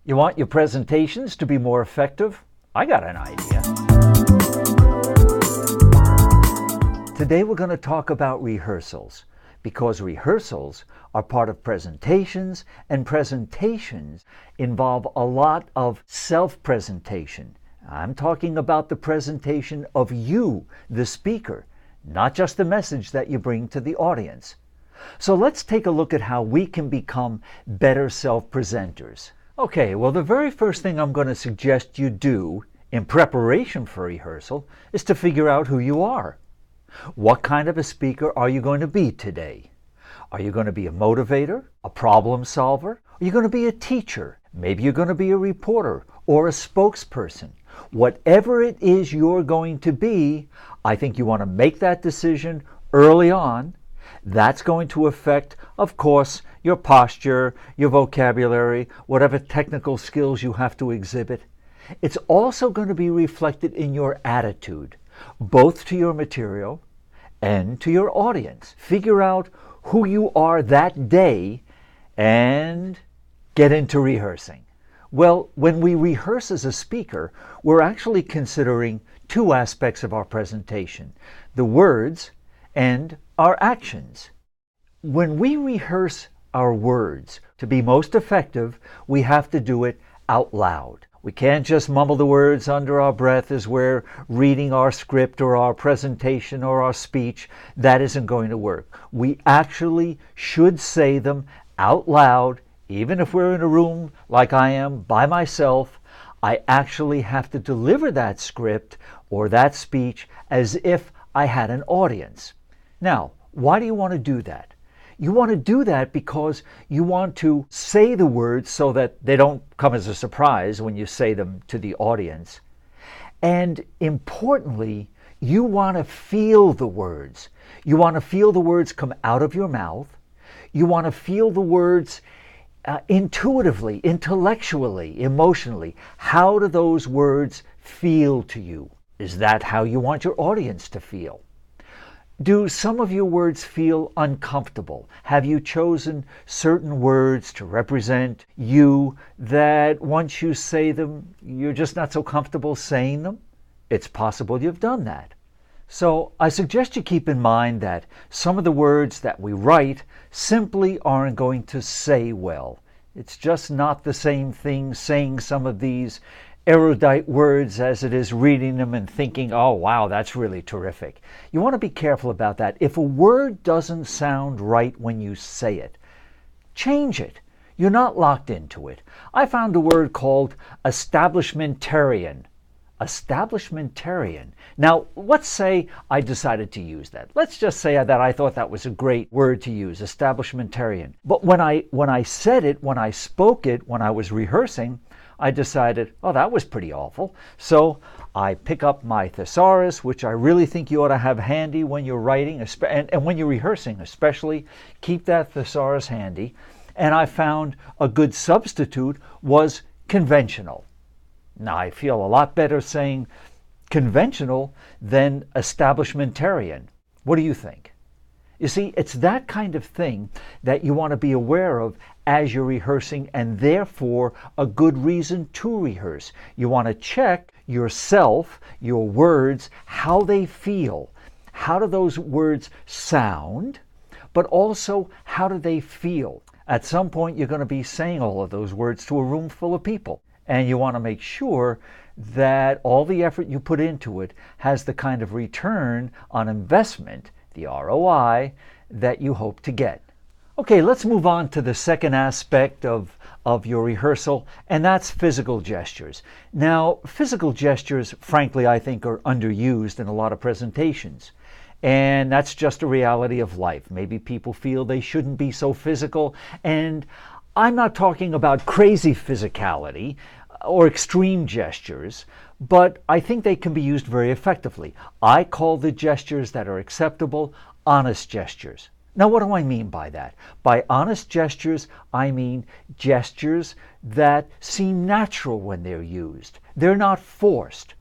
You want your presentations to be more effective? I got an idea. Today we're going to talk about rehearsals, because rehearsals are part of presentations, and presentations involve a lot of self-presentation. I'm talking about the presentation of you, the speaker, not just the message that you bring to the audience. So let's take a look at how we can become better self-presenters. Okay, well, the very first thing I'm going to suggest you do in preparation for rehearsal is to figure out who you are. What kind of a speaker are you going to be today? Are you going to be a motivator, a problem solver? Are you going to be a teacher? Maybe you're going to be a reporter or a spokesperson. Whatever it is you're going to be, I think you want to make that decision early on. That's going to affect, of course, your posture, your vocabulary, whatever technical skills you have to exhibit. It's also going to be reflected in your attitude, both to your material and to your audience. Figure out who you are that day and get into rehearsing. Well, when we rehearse as a speaker, we're actually considering two aspects of our presentation: the words and our actions. When we rehearse our words, to be most effective, we have to do it out loud. We can't just mumble the words under our breath as we're reading our script or our presentation or our speech. That isn't going to work. We actually should say them out loud, even if we're in a room like I am by myself. I actually have to deliver that script or that speech as if I had an audience. Now, why do you want to do that? You want to do that because you want to say the words so that they don't come as a surprise when you say them to the audience. And importantly, you want to feel the words. You want to feel the words come out of your mouth. You want to feel the words intuitively, intellectually, emotionally. How do those words feel to you? Is that how you want your audience to feel? Do some of your words feel uncomfortable? Have you chosen certain words to represent you that once you say them, you're just not so comfortable saying them? It's possible you've done that. So I suggest you keep in mind that some of the words that we write simply aren't going to say well. It's just not the same thing saying some of these erudite words as it is reading them and thinking, oh wow, that's really terrific. You want to be careful about that. If a word doesn't sound right when you say it, change it. You're not locked into it. I found a word called establishmentarian. Establishmentarian. Now, let's say I decided to use that. Let's just say that I thought that was a great word to use, establishmentarian. But when I said it, when I spoke it, when I was rehearsing, I decided, oh, that was pretty awful. So I pick up my thesaurus, which I really think you ought to have handy when you're writing, and when you're rehearsing especially. Keep that thesaurus handy. And I found a good substitute was conventional. Now, I feel a lot better saying conventional than establishmentarian. What do you think? You see, it's that kind of thing that you want to be aware of as you're rehearsing, and therefore a good reason to rehearse. You want to check yourself, your words, how they feel. How do those words sound? But also, how do they feel? At some point, you're going to be saying all of those words to a room full of people. And you want to make sure that all the effort you put into it has the kind of return on investment, the ROI, that you hope to get. Okay, let's move on to the second aspect of your rehearsal, and that's physical gestures. Now, physical gestures, frankly, I think are underused in a lot of presentations. And that's just a reality of life. Maybe people feel they shouldn't be so physical, and I'm not talking about crazy physicality or extreme gestures, but I think they can be used very effectively. I call the gestures that are acceptable honest gestures. Now, what do I mean by that? By honest gestures, I mean gestures that seem natural when they're used. They're not forced.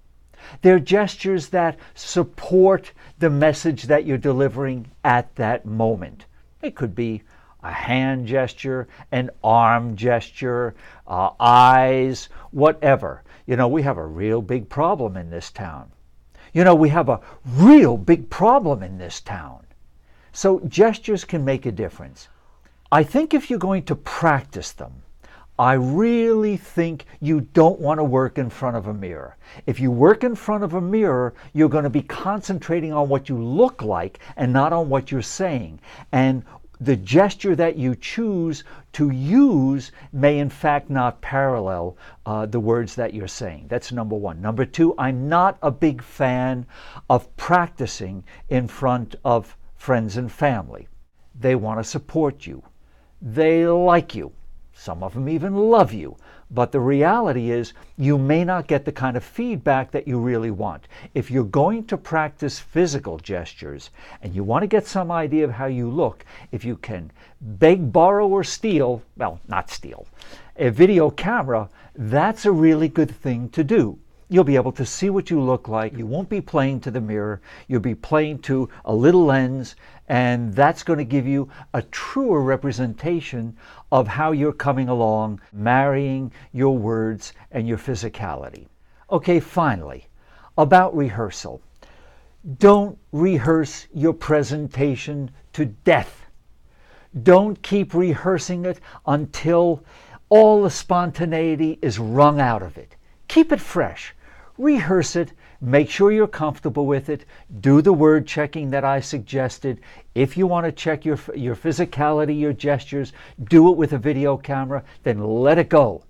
They're gestures that support the message that you're delivering at that moment. It could be, a hand gesture, an arm gesture, eyes, whatever. We have a real big problem in this town. We have a real big problem in this town. So gestures can make a difference. I think if you're going to practice them, I really think you don't want to work in front of a mirror. If you work in front of a mirror, you're going to be concentrating on what you look like and not on what you're saying. And the gesture that you choose to use may in fact not parallel the words that you're saying. That's number one. Number two, I'm not a big fan of practicing in front of friends and family. They want to support you. They like you. Some of them even love you. But the reality is you may not get the kind of feedback that you really want. If you're going to practice physical gestures and you want to get some idea of how you look, if you can beg, borrow, or steal, well, not steal, a video camera, that's a really good thing to do. You'll be able to see what you look like. You won't be playing to the mirror. You'll be playing to a little lens, and that's going to give you a truer representation of how you're coming along, marrying your words and your physicality. Okay, finally, about rehearsal. Don't rehearse your presentation to death. Don't keep rehearsing it until all the spontaneity is wrung out of it. Keep it fresh. Rehearse it, make sure you're comfortable with it, do the word checking that I suggested. If you want to check your physicality, your gestures, do it with a video camera, then let it go.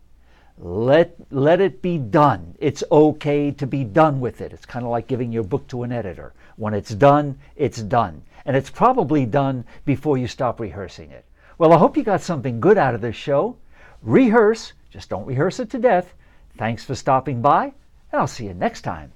Let it be done. It's okay to be done with it. It's kind of like giving your book to an editor. When it's done, it's done. And it's probably done before you stop rehearsing it. Well, I hope you got something good out of this show. Rehearse, just don't rehearse it to death. Thanks for stopping by, and I'll see you next time.